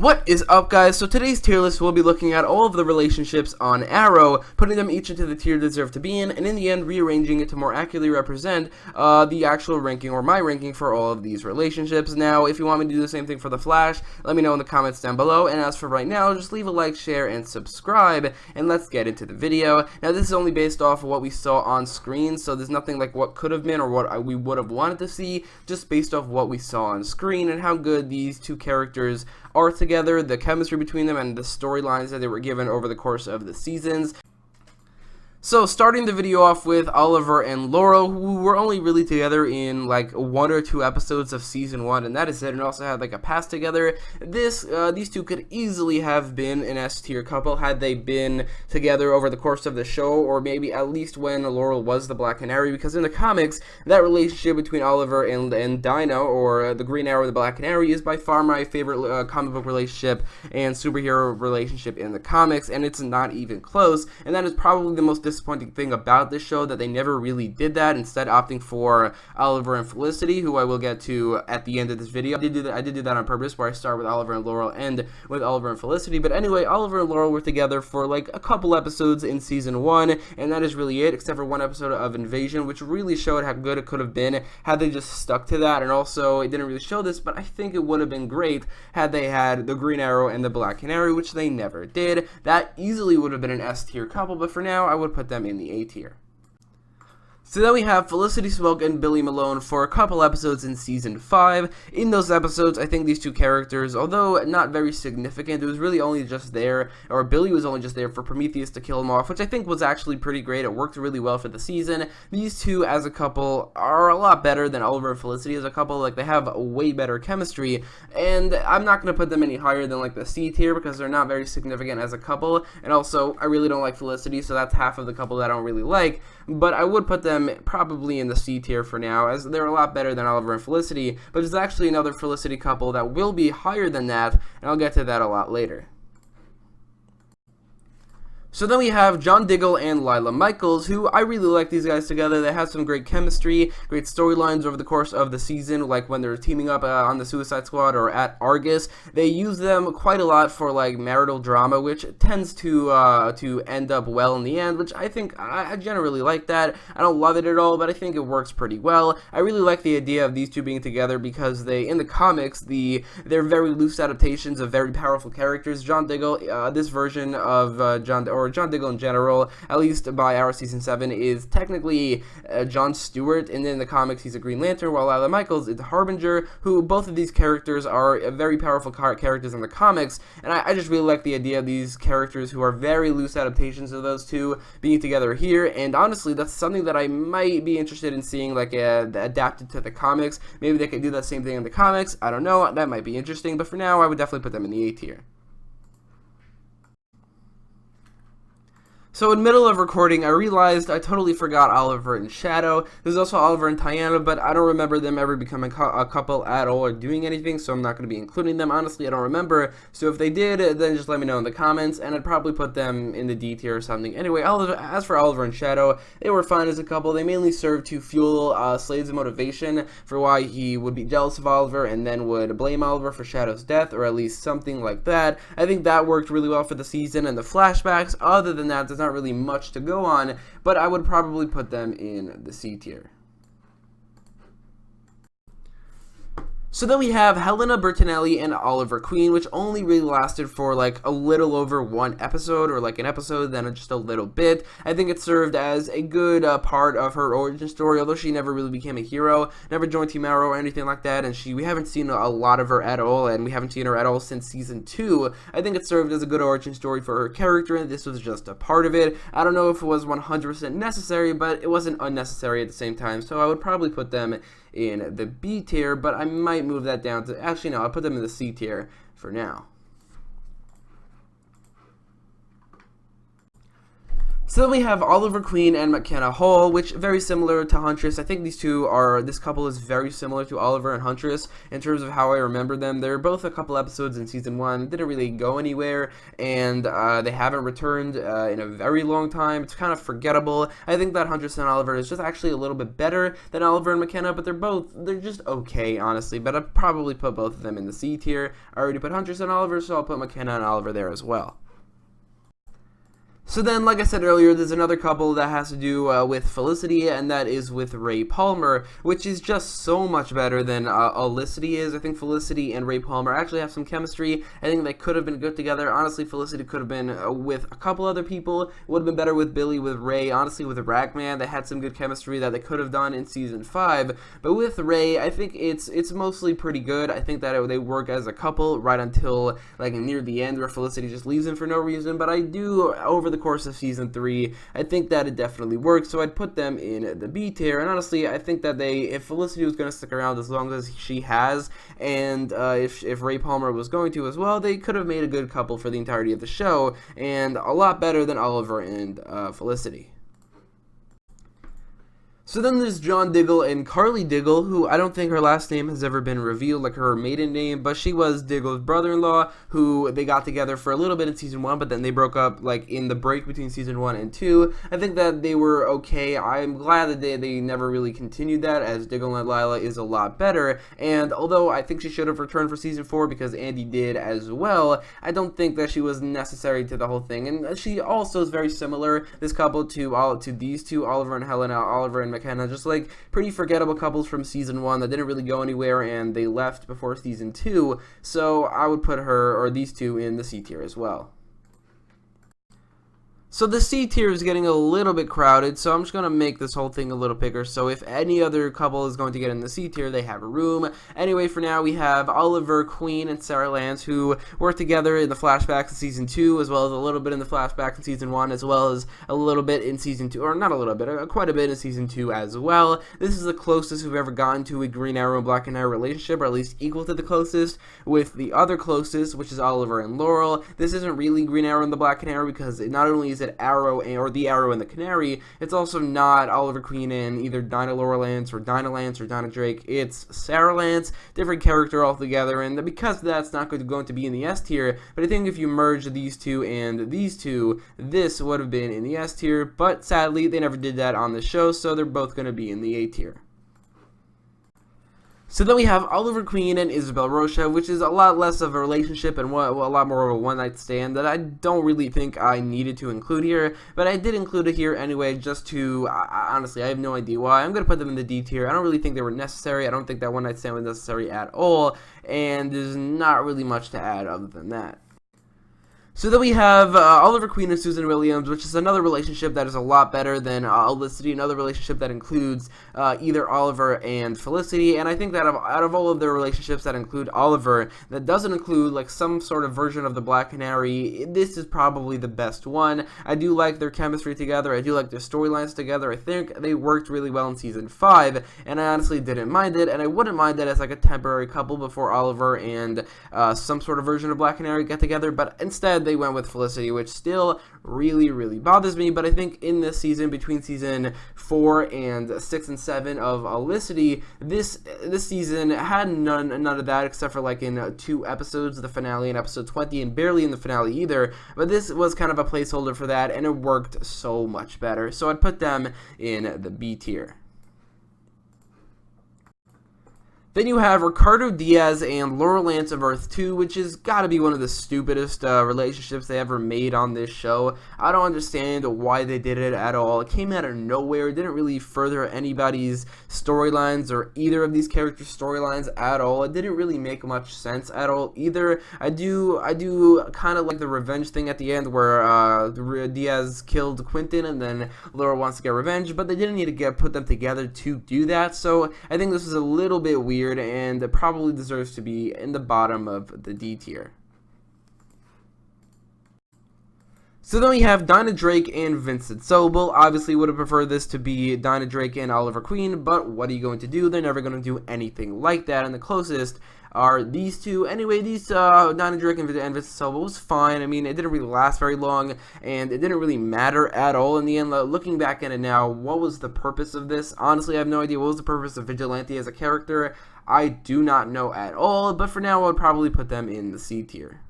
What is up, guys? So today's tier list will be looking at all of the relationships on Arrow, putting them each into the tier they deserve to be in the end rearranging it to more accurately represent the actual ranking or my ranking for all of these relationships. Now, if you want me to do the same thing for The Flash, let me know in the comments down below, and as for right now, just leave a like, share, and subscribe, and let's get into the video. Now, this is only based off of what we saw on screen, so there's nothing like what could have been or what we would have wanted to see, just based off what we saw on screen and how good these two characters are together, the chemistry between them, and the storylines that they were given over the course of the seasons. So, starting the video off with Oliver and Laurel, who were only really together in like 1 or 2 episodes of season 1, and that is it, and also had like a past together. These two could easily have been an S-tier couple had they been together over the course of the show, or maybe at least when Laurel was the Black Canary, because in the comics, that relationship between Oliver and Dinah, or the Green Arrow and the Black Canary, is by far my favorite comic book relationship and superhero relationship in the comics, and it's not even close, and that is probably the most disappointing thing about this show, that they never really did that, instead opting for Oliver and Felicity, who I will get to at the end of this video. I did do that on purpose, where I start with Oliver and Laurel and with Oliver and Felicity. But anyway, Oliver and Laurel were together for like a couple episodes in season 1, and that is really it, except for one episode of Invasion, which really showed how good it could have been had they just stuck to that. And also, it didn't really show this, but I think it would have been great had they had the Green Arrow and the Black Canary, which they never did. That easily would have been an S-tier couple, but for now, I would put them in the A tier. So then we have Felicity Smoke and Billy Malone for a couple episodes in season 5. In those episodes, I think these two characters, although not very significant, it was really only just there, or Billy was only just there for Prometheus to kill him off, which I think was actually pretty great. It worked really well for the season. These two as a couple are a lot better than Oliver and Felicity as a couple. Like, they have way better chemistry, and I'm not going to put them any higher than like the C tier because they're not very significant as a couple, and also I really don't like Felicity, so that's half of the couple that I don't really like, but I would put them probably in the C tier for now, as they're a lot better than Oliver and Felicity, but there's actually another Felicity couple that will be higher than that, and I'll get to that a lot later. So then we have John Diggle and Lyla Michaels, who I really like these guys together. They have some great chemistry, great storylines over the course of the season, like when they're teaming up on the Suicide Squad or at Argus. They use them quite a lot for like marital drama, which tends to end up well in the end, which I think I generally like that. I don't love it at all, but I think it works pretty well. I really like the idea of these two being together because they, in the comics, they're very loose adaptations of very powerful characters. John Diggle, this version of John Diggle in general, at least by Arrow Season 7, is technically John Stewart, and in the comics he's a Green Lantern, while Lyla Michaels is Harbinger, who both of these characters are very powerful characters in the comics, and I just really like the idea of these characters who are very loose adaptations of those two being together here, and honestly, that's something that I might be interested in seeing like adapted to the comics. Maybe they could do that same thing in the comics, I don't know, that might be interesting, but for now, I would definitely put them in the A tier. So in middle of recording, I realized I totally forgot Oliver and Shado. There's also Oliver and Tiana, but I don't remember them ever becoming a couple at all or doing anything, so I'm not going to be including them. Honestly, I don't remember, so if they did, then just let me know in the comments, and I'd probably put them in the D tier or something. Anyway, as for Oliver and Shado, they were fine as a couple. They mainly served to fuel Slade's motivation for why he would be jealous of Oliver and then would blame Oliver for Shadow's death, or at least something like that. I think that worked really well for the season and the flashbacks. Other than that, there's not really much to go on, but I would probably put them in the C tier. So then we have Helena Bertinelli and Oliver Queen, which only really lasted for like a little over 1 episode, or like an episode, then just a little bit. I think it served as a good part of her origin story, although she never really became a hero, never joined Team Arrow or anything like that, and we haven't seen a lot of her at all, and we haven't seen her at all since season 2. I think it served as a good origin story for her character, and this was just a part of it. I don't know if it was 100% necessary, but it wasn't unnecessary at the same time, so I would probably put them in the B tier, but I might move that down to, actually no, I'll put them in the C tier for now. So then we have Oliver Queen and McKenna Hall, which very similar to Huntress. I think this couple is very similar to Oliver and Huntress in terms of how I remember them. They're both a couple episodes in season 1, didn't really go anywhere, and they haven't returned in a very long time. It's kind of forgettable. I think that Huntress and Oliver is just actually a little bit better than Oliver and McKenna, but they're just okay, honestly. But I'd probably put both of them in the C tier. I already put Huntress and Oliver, so I'll put McKenna and Oliver there as well. So then, like I said earlier, there's another couple that has to do with Felicity, and that is with Ray Palmer, which is just so much better than Felicity is. I think Felicity and Ray Palmer actually have some chemistry. I think they could have been good together. Honestly, Felicity could have been with a couple other people. Would have been better with Billy, with Ray. Honestly, with Ragman, they had some good chemistry that they could have done in season 5. But with Ray, I think it's mostly pretty good. I think that they work as a couple right until like near the end, where Felicity just leaves him for no reason. But I do, over the course of season 3, I think that it definitely works, so I'd put them in the B tier. And honestly, I think that if Felicity was going to stick around as long as she has, and if Ray Palmer was going to as well, they could have made a good couple for the entirety of the show, and a lot better than Oliver and Felicity. So then there's John Diggle and Carly Diggle, who I don't think her last name has ever been revealed, like her maiden name, but she was Diggle's brother-in-law, who they got together for a little bit in season 1, but then they broke up like in the break between season 1 and 2. I think that they were okay. I'm glad that they never really continued that, as Diggle and Lyla is a lot better, and although I think she should have returned for season 4 because Andy did as well, I don't think that she was necessary to the whole thing. And she also is very similar, this couple, to these two, Oliver and Helena, Oliver and McKenna, just like pretty forgettable couples from season 1 that didn't really go anywhere, and they left before season 2, so I would put her, or these two, in the C tier as well. So the C tier is getting a little bit crowded, so I'm just going to make this whole thing a little bigger, so if any other couple is going to get in the C tier, they have a room. Anyway, for now, we have Oliver Queen and Sara Lance, who worked together in the flashbacks in season 2, as well as a little bit in the flashback in season 1, as well as a little bit in season 2, or not a little bit, quite a bit in season 2 as well. This is the closest we've ever gotten to a Green Arrow and Black and Arrow relationship, or at least equal to the closest, with the other closest, which is Oliver and Laurel. This isn't really Green Arrow and the Black Canary, because not only is it Arrow, or the Arrow and the Canary, it's also not Oliver Queen and either Dinah Laurel Lance or Dinah Drake. It's Sara Lance, different character altogether, and because that's not going to be in the S tier, but I think if you merge these two and these two, this would have been in the S tier, but sadly they never did that on the show, so they're both going to be in the A tier. So then we have Oliver Queen and Isabel Rocha, which is a lot less of a relationship and a lot more of a one-night stand that I don't really think I needed to include here, but I did include it here anyway, just to, honestly, I have no idea why. I'm going to put them in the D tier. I don't really think they were necessary. I don't think that one-night stand was necessary at all, and there's not really much to add other than that. So then we have Oliver Queen and Susan Williams, which is another relationship that is a lot better than Felicity, another relationship that includes either Oliver and Felicity, and I think that out of all of their relationships that include Oliver, that doesn't include like some sort of version of the Black Canary, this is probably the best one. I do like their chemistry together, I do like their storylines together. I think they worked really well in season 5, and I honestly didn't mind it, and I wouldn't mind it as like a temporary couple before Oliver and some sort of version of Black Canary get together, but instead they went with Felicity, which still really bothers me. But I think in this season, between season 4 and 6 and 7 of Felicity, this season had none of that, except for like in 2 episodes, the finale and episode 20, and barely in the finale either. But this was kind of a placeholder for that, and it worked so much better, so I'd put them in the B tier. Then you have Ricardo Diaz and Laurel Lance of Earth 2, which has got to be one of the stupidest relationships they ever made on this show. I don't understand why they did it at all. It came out of nowhere. It didn't really further anybody's storylines or either of these characters' storylines at all. It didn't really make much sense at all either. I do kind of like the revenge thing at the end where Diaz killed Quentin and then Laurel wants to get revenge, but they didn't need to put them together to do that. So I think this is a little bit weird, and it probably deserves to be in the bottom of the D tier. So then we have Dinah Drake and Vincent Sobel. Obviously would have preferred this to be Dinah Drake and Oliver Queen, but what are you going to do? They're never going to do anything like that, and the closest are these two. Anyway, these Dinah, Drake, and Vincent was fine. I mean, it didn't really last very long, and it didn't really matter at all in the end. Looking back at it now, what was the purpose of this? Honestly, I have no idea. What was the purpose of Vigilante as a character? I do not know at all, but for now, I would probably put them in the C tier.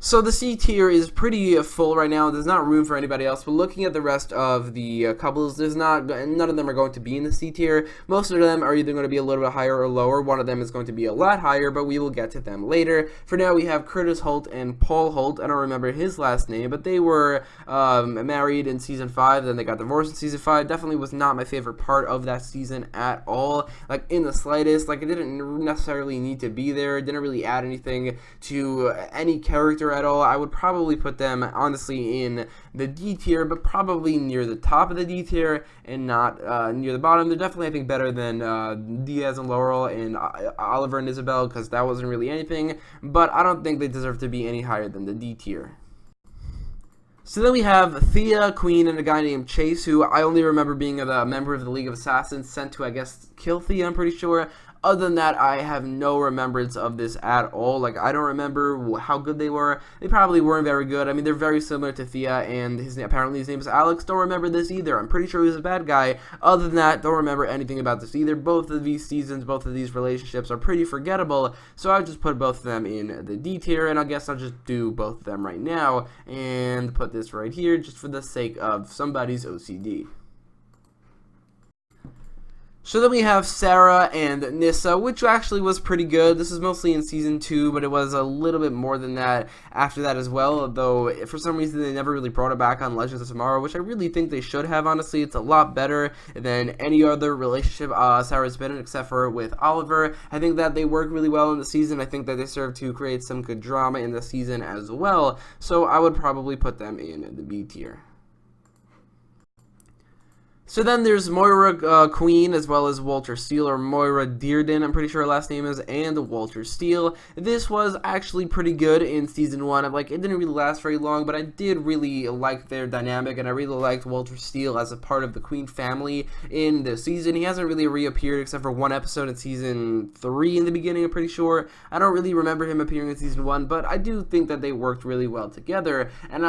So the C tier is pretty full right now. There's not room for anybody else. But looking at the rest of the couples, none of them are going to be in the C tier. Most of them are either going to be a little bit higher or lower. One of them is going to be a lot higher, but we will get to them later. For now, we have Curtis Holt and Paul Holt. I don't remember his last name, but they were married in season 5. Then they got divorced in season 5. Definitely was not my favorite part of that season at all. Like, in the slightest. Like, it didn't necessarily need to be there. It didn't really add anything to any character at all. I would probably put them, honestly, in the D tier, but probably near the top of the D tier and not near the bottom. They're definitely, I think, better than Diaz and Laurel and Oliver and Isabel, because that wasn't really anything, but I don't think they deserve to be any higher than the D tier. So then we have Thea, Queen, and a guy named Chase, who I only remember being a member of the League of Assassins sent to, I guess, kill Thea, I'm pretty sure. Other than that, I have no remembrance of this at all. Like, I don't remember how good they were. They probably weren't very good. I mean, they're very similar to Thea, and apparently his name is Alex. Don't remember this either. I'm pretty sure he was a bad guy. Other than that, don't remember anything about this either. Both of these seasons, both of these relationships are pretty forgettable, so I would just put both of them in the D tier, and I guess I'll just do both of them right now, and put this right here, just for the sake of somebody's OCD. So then we have Sara and Nyssa, which actually was pretty good. This is mostly in season 2, but it was a little bit more than that after that as well, though for some reason they never really brought it back on Legends of Tomorrow, which I really think they should have, honestly. It's a lot better than any other relationship Sara's been in, except for with Oliver. I think that they work really well in the season. I think that they serve to create some good drama in the season as well, so I would probably put them in the B tier. So then there's Moira Queen, as well as Walter Steele, or Moira Dearden, I'm pretty sure her last name is, and Walter Steele. This was actually pretty good in season 1. Like, it didn't really last very long, but I did really like their dynamic, and I really liked Walter Steele as a part of the Queen family in the season. He hasn't really reappeared except for one episode in season 3 in the beginning, I'm pretty sure. I don't really remember him appearing in season 1, but I do think that they worked really well together. And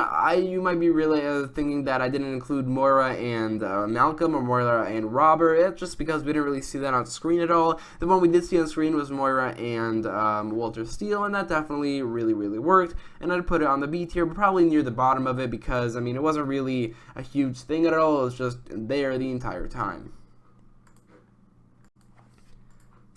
you might be really thinking that I didn't include Moira and Malcolm or Moira and Robert. It's just because we didn't really see that on screen at all. The one we did see on screen was Moira and Walter Steele, and that definitely really worked, and I'd put it on the B tier, but probably near the bottom of it, because I mean, it wasn't really a huge thing at all. It was just there the entire time.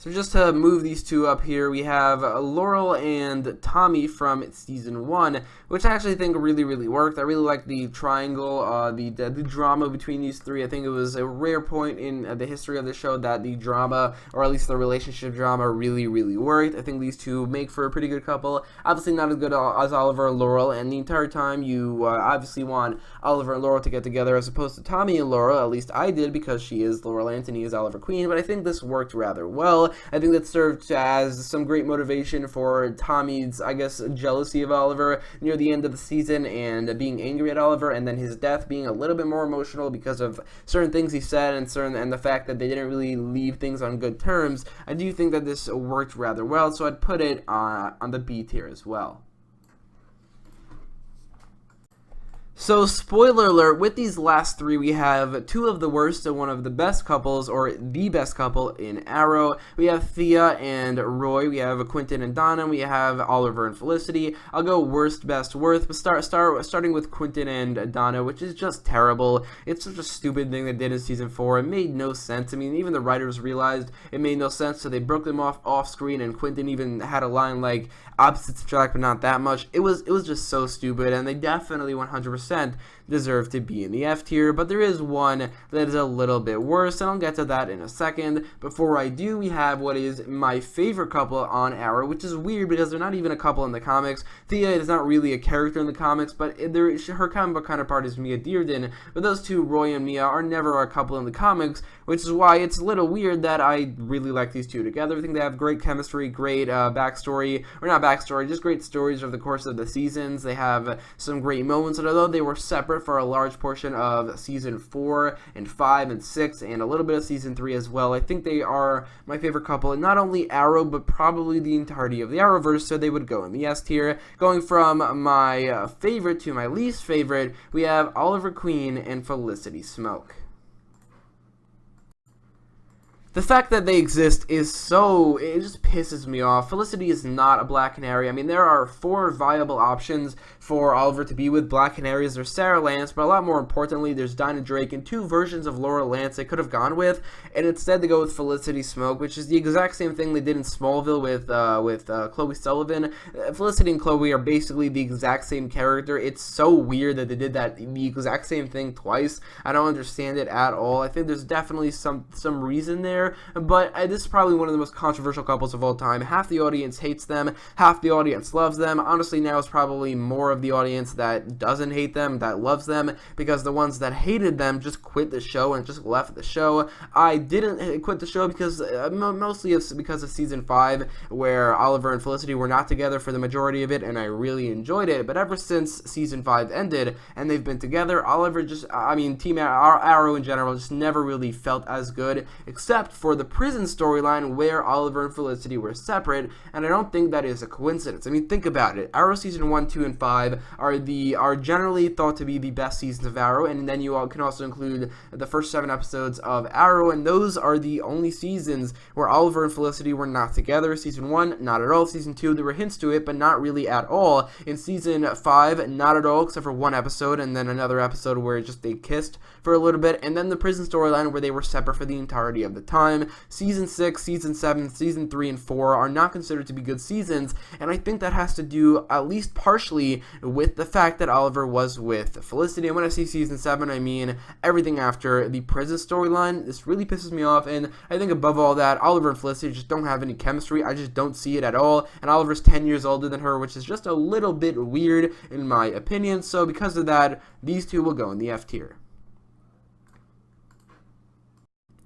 So just to move these two up here, we have Laurel and Tommy from season 1, which I actually think really worked. I really like the triangle, the drama between these three. I think it was a rare point in the history of the show that the drama, or at least the relationship drama, really worked. I think these two make for a pretty good couple. Obviously not as good as Oliver and Laurel, and the entire time you obviously want Oliver and Laurel to get together as opposed to Tommy and Laurel. At least I did, because she is Laurel Anthony is Oliver Queen, but I think this worked rather well. I think that served as some great motivation for Tommy's, I guess, jealousy of Oliver near the end of the season, and being angry at Oliver, and then his death being a little bit more emotional because of certain things he said, and the fact that they didn't really leave things on good terms. I do think that this worked rather well, so I'd put it on the B tier as well. So, spoiler alert, with these last three, we have two of the worst and one of the best couples, or the best couple in Arrow. We have Thea and Roy, we have Quentin and Donna, we have Oliver and Felicity. I'll go worst, best, worst, but starting with Quentin and Donna, which is just terrible. It's such a stupid thing they did in season 4. It made no sense. I mean, even the writers realized it made no sense, so they broke them off screen, and Quentin even had a line like, opposites attract, but not that much. It was just so stupid, and they definitely 100% deserve to be in the F tier, but there is one that is a little bit worse, and I'll get to that in a second. Before I do, we have what is my favorite couple on Arrow, which is weird because they're not even a couple in the comics. Thea is not really a character in the comics, but her comic book counterpart is Mia Dearden, but those two, Roy and Mia, are never a couple in the comics, which is why it's a little weird that I really like these two together. I think they have great chemistry, great backstory, or not backstory, just great stories over the course of the seasons. They have some great moments, and although they were separate for a large portion of season 4 and 5 and 6 and a little bit of season 3 as well. I think they are my favorite couple in not only Arrow but probably the entirety of the Arrowverse, so they would go in the S tier. Going from my favorite to my least favorite, we have Oliver Queen and Felicity Smoke. The fact that they exist is it just pisses me off. Felicity is not a Black Canary. I mean, there are 4 viable options for Oliver to be with. Black Canaries. There's Sarah Lance, but a lot more importantly, there's Dinah Drake and 2 versions of Laurel Lance they could have gone with, and instead they go with Felicity Smoke, which is the exact same thing they did in Smallville with Chloe Sullivan. Felicity and Chloe are basically the exact same character. It's so weird that they did the exact same thing twice. I don't understand it at all. I think there's definitely some reason there. But this is probably one of the most controversial couples of all time. Half the audience hates them, half the audience loves them. Honestly, now it's probably more of the audience that doesn't hate them, that loves them, because the ones that hated them just quit the show and just left the show. I didn't quit the show because mostly because of season 5, where Oliver and Felicity were not together for the majority of it, and I really enjoyed it. But ever since season 5 ended and they've been together, Oliver Team Arrow in general just never really felt as good, except for the prison storyline where Oliver and Felicity were separate, and I don't think that is a coincidence. I mean, think about it. Arrow season 1, 2, and 5 are generally thought to be the best seasons of Arrow, and then you can also include the first 7 episodes of Arrow, and those are the only seasons where Oliver and Felicity were not together. Season 1, not at all. Season 2, there were hints to it, but not really at all. In season 5, not at all, except for 1 episode, and then another episode where they kissed for a little bit, and then the prison storyline where they were separate for the entirety of the time. Season 6, Season 7, Season 3, and 4 are not considered to be good seasons, and I think that has to do, at least partially, with the fact that Oliver was with Felicity. And when I say Season 7, I mean everything after the prison storyline. This really pisses me off, and I think above all that, Oliver and Felicity just don't have any chemistry. I just don't see it at all, and Oliver's 10 years older than her, which is just a little bit weird in my opinion, so because of that, these 2 will go in the F tier.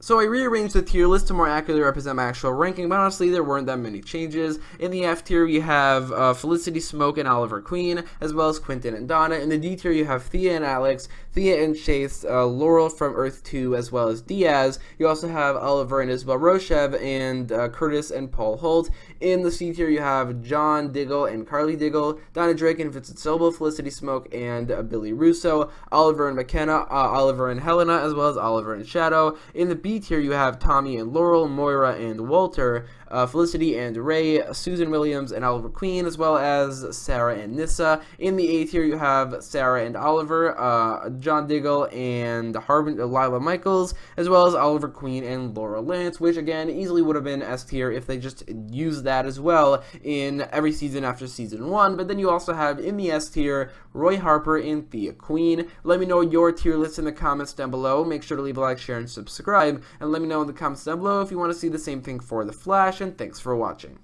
So I rearranged the tier list to more accurately represent my actual ranking, but honestly there weren't that many changes. In the F tier you have Felicity Smoke and Oliver Queen, as well as Quentin and Donna. In the D tier you have Thea and Alex, Thea and Chase, Laurel from Earth 2, as well as Diaz. You also have Oliver and Isabel Rochev, and Curtis and Paul Holt. In the C tier you have John Diggle and Carly Diggle, Dinah Drake and Vincent Sobel, Felicity Smoke and Billy Russo, Oliver and McKenna, Oliver and Helena, as well as Oliver and Shado. In the B tier you have Tommy and Laurel, Moira and Walter, Felicity and Ray, Susan Williams and Oliver Queen, as well as Sara and Nyssa. In the A tier you have Sara and Oliver, John Diggle and Lyla Michaels, as well as Oliver Queen and Laurel Lance, which again easily would have been S tier if they just used that as well in every season after season 1. But then you also have in the S tier Roy Harper and Thea Queen. Let me know your tier list in the comments down below. Make sure to leave a like, share, and subscribe, and let me know in the comments down below if you want to see the same thing for The Flash, and thanks for watching.